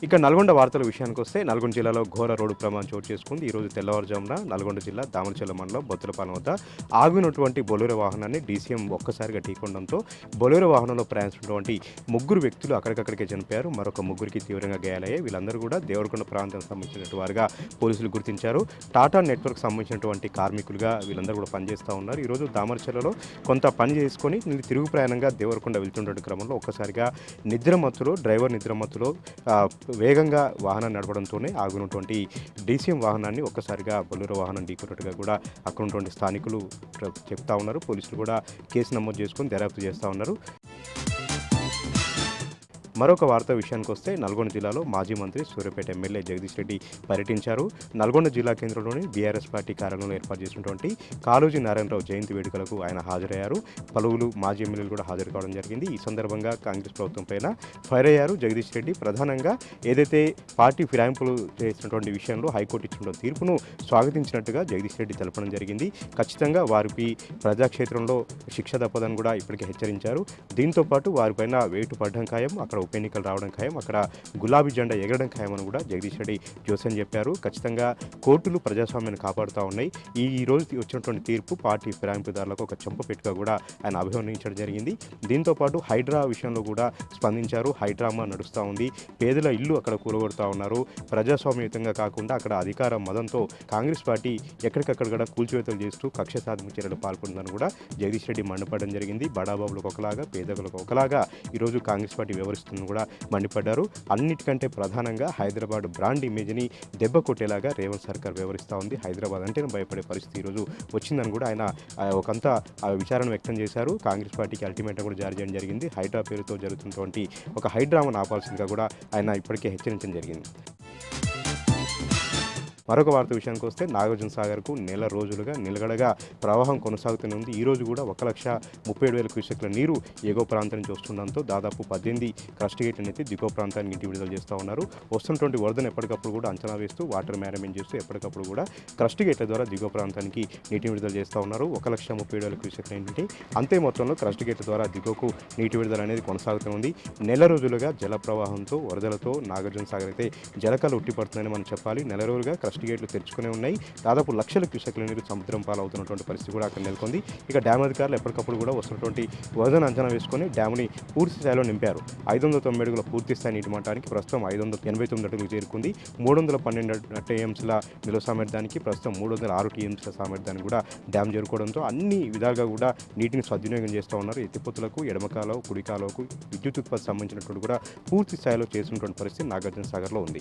ఇక నల్గొండ వార్తల విషయానికొస్తే నల్గొండ జిల్లాలో ఘోర రోడ్డు ప్రమాదం చోటు చేసుకుంది. ఈరోజు తెల్లవారుజామున నల్గొండ జిల్లా దామరచెల్ల మండలం బొత్తులపాలెం వద్ద ఆగినటువంటి బొలెరో వాహనాన్ని డీసీఎం ఒక్కసారిగా ఢీకొనడంతో బొలెరో వాహనంలో ప్రయాణిస్తున్నటువంటి ముగ్గురు వ్యక్తులు అక్కడికక్కడికే చనిపోయారు. మరొక ముగ్గురికి తీవ్రంగా గాయాలయ్యాయి. వీళ్ళందరూ కూడా దేవరకొండ ప్రాంతానికి సంబంధించినటువంటి వారుగా పోలీసులు గుర్తించారు. టాటా నెట్వర్క్ సంబంధించినటువంటి కార్మికులుగా వీళ్ళందరూ కూడా పనిచేస్తూ ఉన్నారు. ఈరోజు దామరచెల్లలో కొంత పని చేసుకొని తిరుగు ప్రయాణంగా దేవరకొండ వెళ్తున్నటువంటి క్రమంలో ఒక్కసారిగా డ్రైవర్ నిద్రమత్తులో వేగంగా వాహనాన్ని నడపడంతోనే ఆగినటువంటి డీసీఎం వాహనాన్ని ఒక్కసారిగా బొలెరో వాహనం ఢీకొన్నట్టుగా కూడా అక్కడ ఉన్నటువంటి స్థానికులు చెప్తా ఉన్నారు. పోలీసులు కూడా కేసు నమోదు చేసుకొని దర్యాప్తు చేస్తూ ఉన్నారు. మరొక వార్త విషయానికొస్తే నల్గొండ జిల్లాలో మాజీ మంత్రి సూర్యాపేట ఎమ్మెల్యే జగదీష్ రెడ్డి పర్యటించారు. నల్గొండ జిల్లా కేంద్రంలోని బీఆర్ఎస్ పార్టీ కార్యాలయంలో ఏర్పాటు చేసినటువంటి కాళోజీ నారాయణరావు జయంతి వేడుకలకు ఆయన హాజరయ్యారు. పలువురు మాజీ ఎమ్మెల్యేలు కూడా హాజరు కావడం జరిగింది. ఈ సందర్భంగా కాంగ్రెస్ ప్రభుత్వం పైన ఫైర్ అయ్యారు జగదీష్ రెడ్డి. ప్రధానంగా ఏదైతే పార్టీ ఫిరాయింపులు చేసినటువంటి విషయంలో హైకోర్టు ఇచ్చిన తీర్పును స్వాగతించినట్టుగా జగదీష్ రెడ్డి తెలపడం జరిగింది. ఖచ్చితంగా వారికి ప్రజాక్షేత్రంలో శిక్ష తప్పదని కూడా ఇప్పటికే హెచ్చరించారు. దీంతో పాటు వారిపైన వేటు పడడం ఖాయం, అక్కడ ఉప ఎన్నికలు రావడం ఖాయం, అక్కడ గులాబీ జెండా ఎగరడం ఖాయం అని కూడా జగదీష్ రెడ్డి జోసెన్ చెప్పారు. ఖచ్చితంగా కోర్టులు ప్రజాస్వామ్యాన్ని కాపాడుతూ ఉన్నాయి. ఈ రోజు వచ్చినటువంటి తీర్పు పార్టీ ఫిరాయింపుదారులకు ఒక చెంపపెట్టుగా కూడా ఆయన అభివర్ణించడం జరిగింది. దీంతో పాటు హైడ్రా విషయంలో కూడా స్పందించారు. హైడ్రామా నడుస్తూ ఉంది, పేదల ఇల్లు అక్కడ కూలగొడుతూ ఉన్నారు. ప్రజాస్వామ్యయుతంగా కాకుండా అక్కడ అధికార మదంతో కాంగ్రెస్ పార్టీ ఎక్కడికక్కడ కూడా కూల్చివేతలు చేస్తూ కక్ష సాధింపు చర్యలు పాల్పడుతుందని కూడా జగదీష్ రెడ్డి మండిపడడం జరిగింది. బడాబాబులకు ఒకలాగా, పేదలకు ఒకలాగా ఈరోజు కాంగ్రెస్ పార్టీ వ్యవహరిస్తుంది కూడా మండిపడ్డారు. అన్నిటికంటే ప్రధానంగా హైదరాబాద్ బ్రాండ్ ఇమేజ్ని దెబ్బ కొట్టేలాగా రేవంత్ సర్కార్ వ్యవహరిస్తూ ఉంది. హైదరాబాద్ అంటేనే భయపడే పరిస్థితి ఈరోజు వచ్చిందని కూడా ఆయన ఒకంత విచారణ వ్యక్తం చేశారు. కాంగ్రెస్ పార్టీకి అల్టిమేటం కూడా జారీ చేయడం జరిగింది. హైడ్రా పేరుతో జరుగుతున్నటువంటి ఒక హైడ్రామాను ఆపాల్సిందిగా కూడా ఆయన ఇప్పటికే హెచ్చరించడం జరిగింది. మరొక వార్త విషయానికి వస్తే నాగార్జునసాగర్కు నెల రోజులుగా నిలగడగా ప్రవాహం కొనసాగుతూనే ఉంది. ఈ రోజు కూడా 1,37,000 క్యూసెక్ల నీరు ఎగువ ప్రాంతం నుంచి వస్తుండడంతో దాదాపు 18 క్రస్ట్ గేట్లను ఎత్తి దిగువ ప్రాంతానికి నీటి విడుదల చేస్తూ ఉన్నారు. వస్తున్నటువంటి వరదను ఎప్పటికప్పుడు కూడా అంచనా వేస్తూ వాటర్ మేనేజ్మెంట్ చేస్తూ ఎప్పటికప్పుడు కూడా క్రస్ట్ గేట్ల ద్వారా దిగువ ప్రాంతానికి నీటి విడుదల చేస్తూ ఉన్నారు. 1,37,000 క్యూసెక్ల ఏంటంటే అంతే మొత్తంలో క్రస్ట్ గేట్ల ద్వారా దిగువకు నీటి విడుదల అనేది కొనసాగుతూ ఉంది. నెల రోజులుగా జల ప్రవాహంతో వరదలతో నాగార్జునసాగర్ అయితే జలకాలు ఉట్టిపడుతుందని మనం చెప్పాలి. నెల రోజులుగా క్రస్ట్ గేట్లు తెరుచుకునే ఉన్నాయి. దాదాపు లక్షల క్యూసెక్ల నీరు సముద్రం పాలవుతున్నటువంటి పరిస్థితి కూడా అక్కడ నెలకొంది. ఇక డ్యామ్ అధికారులు ఎప్పటికప్పుడు కూడా వస్తున్నటువంటి వరదను అంచనా వేసుకొని డ్యామ్ని పూర్తి స్థాయిలో నింపారు. 590 అడుగుల పూర్తి స్థాయి నీటి మట్టానికి ప్రస్తుతం 589 అడుగులు చేరుకుంది. 312 టీఎంసీల నిల్వ సామర్థ్యానికి ప్రస్తుతం 306 టీఎంసీల సామర్థ్యానికి కూడా డ్యామ్ చేరుకోవడంతో అన్ని విధాలుగా కూడా నీటిని సద్వినియోగం చేస్తూ ఉన్నారు. ఎత్తిపోతులకు, ఎడమకాలో, కుడికాలకు విద్యుత్ ఉత్పత్తి సంబంధించినటువంటి కూడా పూర్తి స్థాయిలో చేసినటువంటి పరిస్థితి నాగార్జునసాగర్లో ఉంది.